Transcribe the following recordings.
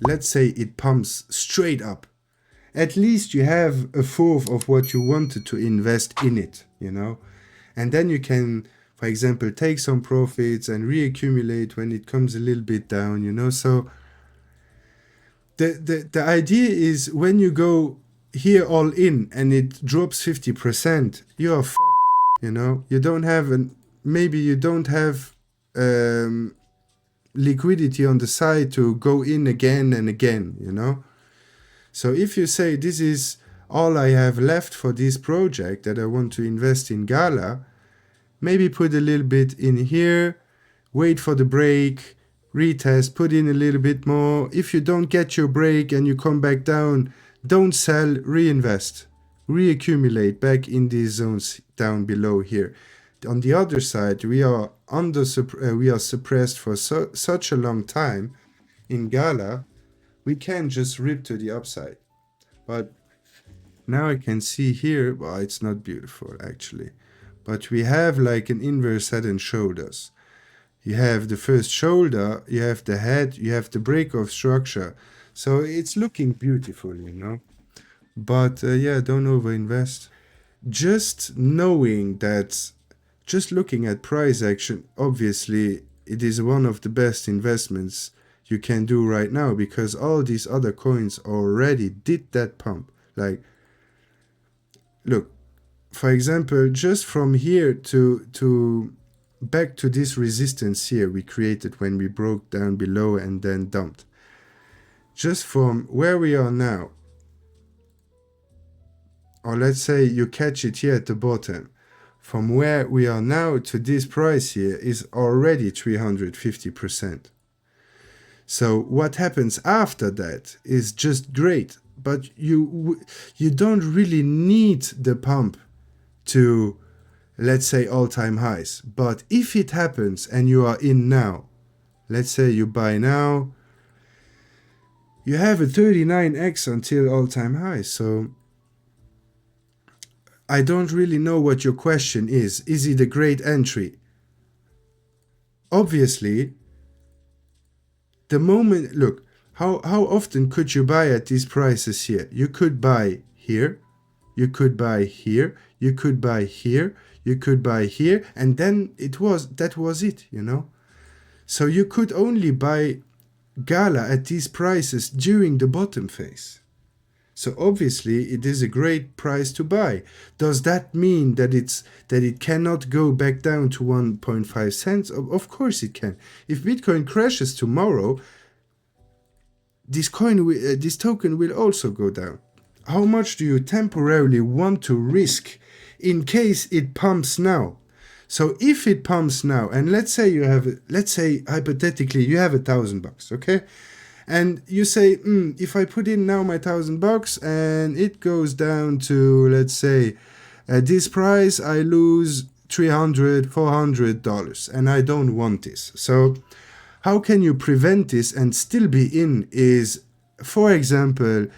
let's say it pumps straight up, at least you have a fourth of what you wanted to invest in it, you know? And then you can, for example, take some profits and reaccumulate when it comes a little bit down, you know? So the idea is when you go here all in and it drops 50%, you're f***ed, you know? You don't have maybe you don't have liquidity on the side to go in again and again, you know? So if you say this is all I have left for this project that I want to invest in GALA, maybe put a little bit in here, wait for the break, retest, put in a little bit more. If you don't get your break and you come back down, don't sell, reinvest, reaccumulate back in these zones down below here. On the other side, we are suppressed for such a long time in GALA, we can just rip to the upside. But now I can see here, well, it's not beautiful actually, but we have like an inverse head and shoulders. You have the first shoulder, you have the head, you have the break-off structure. So it's looking beautiful, you know. But yeah, don't overinvest. Just knowing that, just looking at price action, obviously it is one of the best investments you can do right now, because all these other coins already did that pump. Like, look, for example, just from here to back to this resistance here we created when we broke down below and then dumped. Just from where we are now, or let's say you catch it here at the bottom, from where we are now to this price here is already 350%. So what happens after that is just great, but you don't really need the pump to, let's say, all-time highs. But if it happens and you are in now, let's say you buy now, you have a 39x until all-time highs. So I don't really know what your question is. Is it a great entry? Obviously, the moment, look, how often could you buy at these prices here? You could buy here, you could buy here, you could buy here, you could buy here, and then that was it, you know? So you could only buy GALA at these prices during the bottom phase. So obviously it is a great price to buy. Does that mean that it cannot go back down to 1.5 cents? Of course it can. If Bitcoin crashes tomorrow, this token will also go down. How much do you temporarily want to risk in case it pumps now? So if it pumps now, and let's say hypothetically you have $1,000, okay? And you say, if I put in now my $1,000 and it goes down to, let's say, at this price, I lose $300, $400, and I don't want this. So how can you prevent this and still be in is, for example,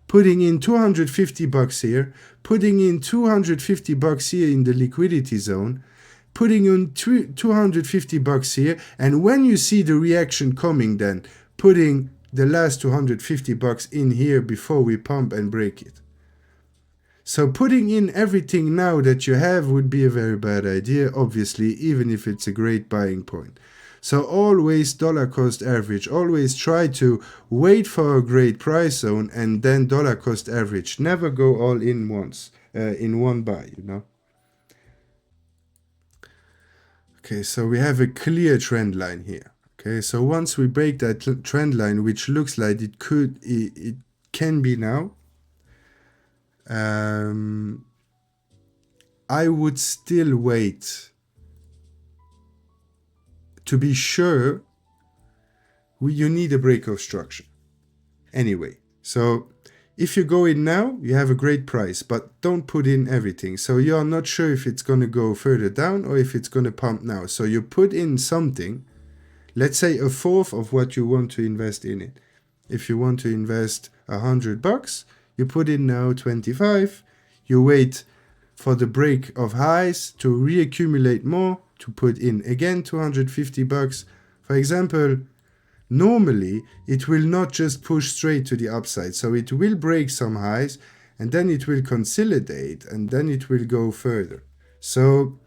putting in $250 here, putting in $250 here in the liquidity zone, putting in $250 here, and when you see the reaction coming, then putting the last $250 in here before we pump and break it. So putting in everything now that you have would be a very bad idea, obviously, even if it's a great buying point. So always dollar cost average, always try to wait for a great price zone and then dollar cost average. Never go all in once, in one buy, you know. Okay, so we have a clear trend line here. Okay, so once we break that trend line, which looks like it can be now, I would still wait to be sure. You need a break-off structure. Anyway, so if you go in now, you have a great price, but don't put in everything. So you are not sure if it's going to go further down or if it's going to pump now. So you put in something. Let's say a fourth of what you want to invest in it. If you want to invest $100, you put in now 25. You wait for the break of highs to reaccumulate more, to put in again $250. For example, normally it will not just push straight to the upside. So it will break some highs and then it will consolidate and then it will go further. So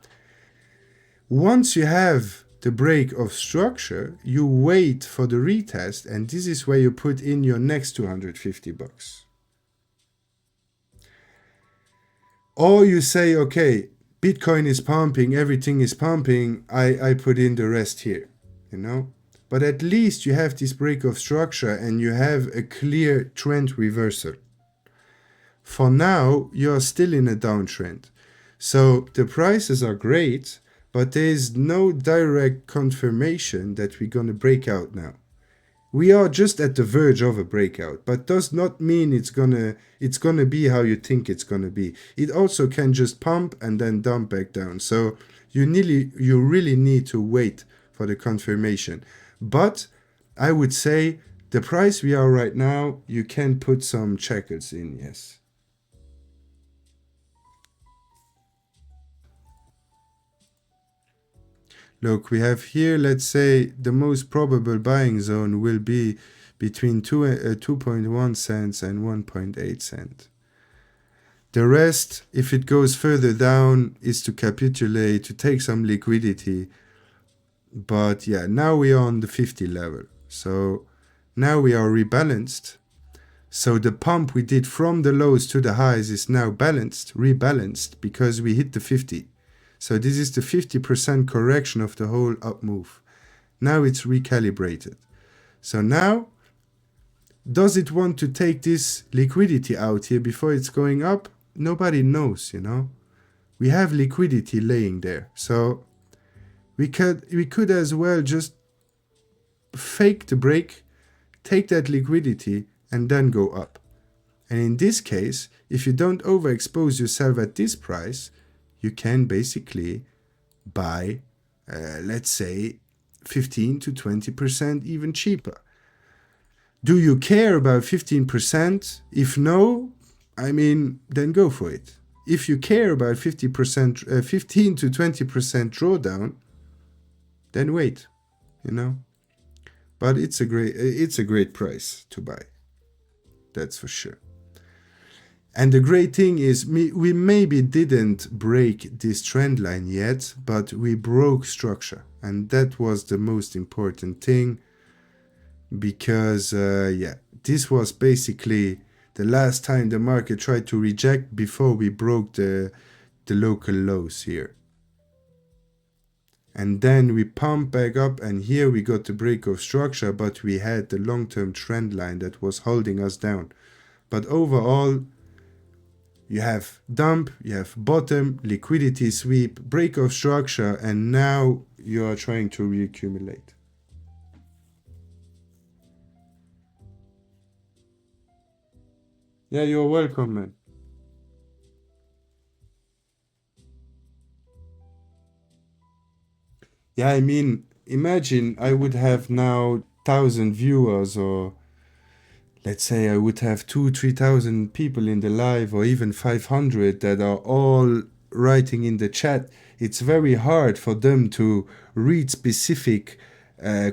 once you have the break of structure, you wait for the retest, and this is where you put in your next 250 bucks. Or you say, okay, Bitcoin is pumping, everything is pumping, I put in the rest here, you know? But at least you have this break of structure and you have a clear trend reversal. For now, you're still in a downtrend. So the prices are great, but there is no direct confirmation that we're going to break out now. We are just at the verge of a breakout, but does not mean it's gonna be how you think it's gonna be. It also can just pump and then dump back down. So you really need to wait for the confirmation. But I would say the price we are right now, you can put some checkers in, yes. Look, we have here, let's say, the most probable buying zone will be between 2.1 cents and 1.8 cents. The rest, if it goes further down, is to capitulate, to take some liquidity. But yeah, now we are on the 50 level. So now we are rebalanced. So the pump we did from the lows to the highs is now rebalanced, because we hit the 50. So this is the 50% correction of the whole up move. Now it's recalibrated. So now, does it want to take this liquidity out here before it's going up? Nobody knows, you know. We have liquidity laying there. So we could as well just fake the break, take that liquidity, and then go up. And in this case, if you don't overexpose yourself at this price, you can basically buy, let's say, 15 to 20% even cheaper. Do you care about 15%? If no, I mean, then go for it. If you care about 50%, 15 to 20% drawdown, then wait, you know. But it's a great price to buy. That's for sure. And the great thing is, we maybe didn't break this trend line yet, but we broke structure. And that was the most important thing, because, this was basically the last time the market tried to reject before we broke the local lows here. And then we pumped back up, and here we got the break of structure, but we had the long-term trend line that was holding us down. But overall, you have dump, you have bottom, liquidity sweep, break of structure, and now you are trying to reaccumulate. Yeah, you're welcome, man. Yeah, I mean, imagine I would have now 1,000 viewers, or let's say I would have 3,000 people in the live, or even 500 that are all writing in the chat. It's very hard for them to read specific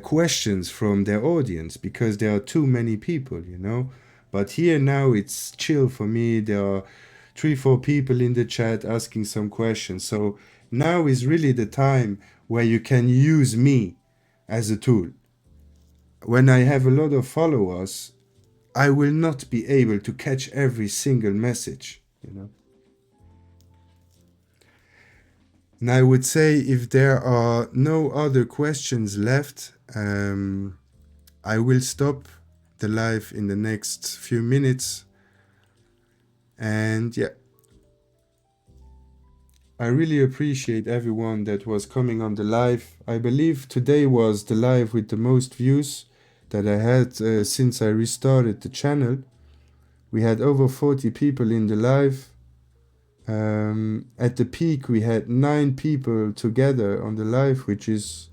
questions from their audience, because there are too many people, you know. But here now it's chill for me. There are 3, 4 people in the chat asking some questions. So now is really the time where you can use me as a tool. When I have a lot of followers, I will not be able to catch every single message, you know. And I would say, if there are no other questions left, I will stop the live in the next few minutes. And yeah, I really appreciate everyone that was coming on the live. I believe today was the live with the most views that I had since I restarted the channel. We had over 40 people in the live. At the peak, we had 9 people together on the live, which is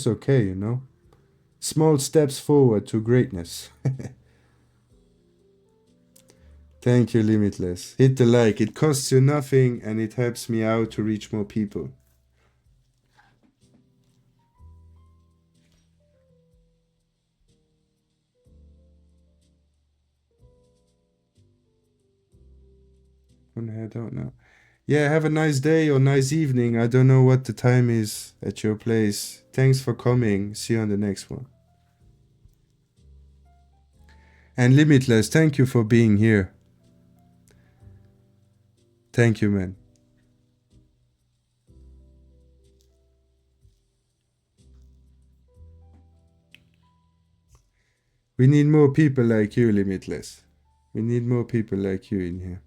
okay, you know. Small steps forward to greatness. Thank you, Limitless. Hit the like. It costs you nothing, and it helps me out to reach more people. Wanna head out now? Yeah, have a nice day or nice evening. I don't know what the time is at your place. Thanks for coming. See you on the next one. And Limitless, thank you for being here. Thank you, man. We need more people like you, Limitless. We need more people like you in here.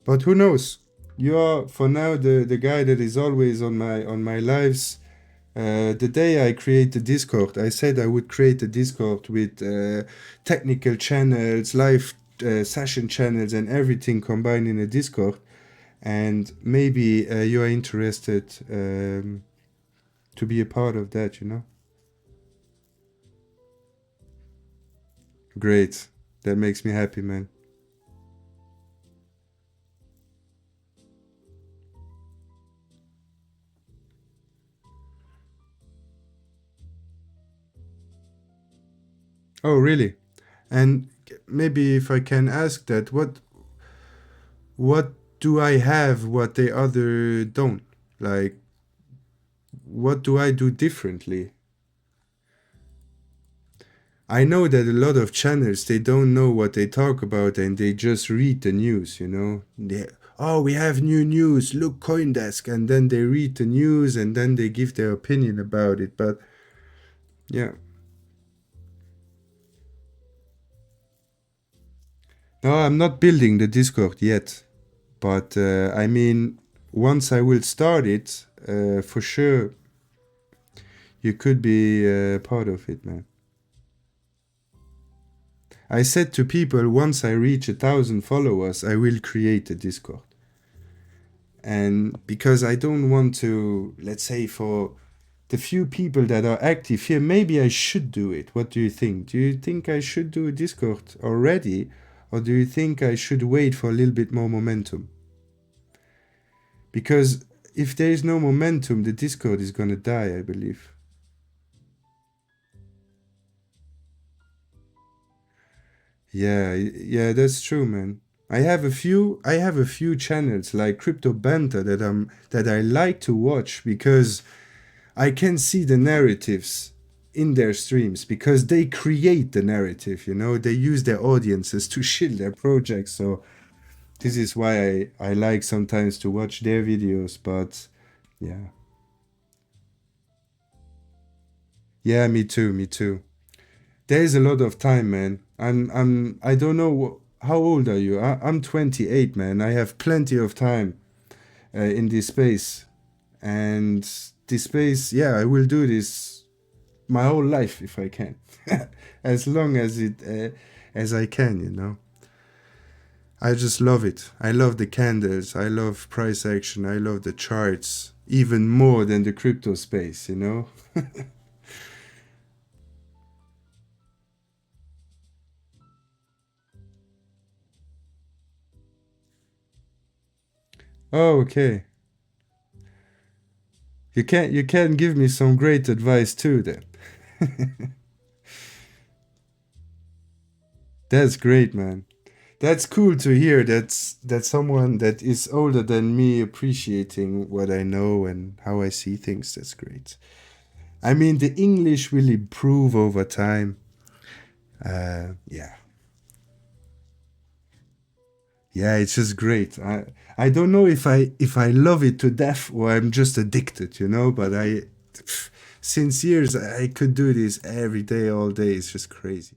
But who knows? You are for now the guy that is always on my lives. The day I create the Discord, I said I would create a Discord with technical channels, live session channels, and everything combined in a Discord. And maybe you are interested to be a part of that, you know? Great. That makes me happy, man. Oh, really? And maybe if I can ask that, what do I have what the other don't? Like, what do I do differently? I know that a lot of channels they don't know what they talk about and they just read the news, you know. Oh, we have new news. Look, CoinDesk, and then they read the news and then they give their opinion about it. But yeah, no, I'm not building the Discord yet. But I mean, once I will start it, for sure, you could be part of it, man. I said to people, once I reach 1,000 followers, I will create a Discord. And because I don't want to, let's say, for the few people that are active here, maybe I should do it. What do you think? Do you think I should do a Discord already? Or do you think I should wait for a little bit more momentum? Because if there is no momentum, the Discord is gonna die, I believe. Yeah, yeah, that's true, man. I have a few channels like Crypto Banter that I like to watch because I can see the narratives in their streams because they create the narrative, you know, they use their audiences to shield their projects. So this is why I like sometimes to watch their videos, but yeah. Yeah, me too, me too. There is a lot of time, man. I don't know how old are you? I'm 28, man. I have plenty of time in this space, and this space, yeah, I will do this my whole life if I can, as long as I can, you know. I just love it. I love the candles. I love price action. I love the charts even more than the crypto space, you know. Oh, okay. You can give me some great advice too then. That's great, man. That's cool to hear. That someone that is older than me appreciating what I know and how I see things. That's great. I mean, the English will improve over time. Yeah, yeah, it's just great. I don't know if I love it to death or I'm just addicted, you know. But since years I could do this every day, all day. It's just crazy.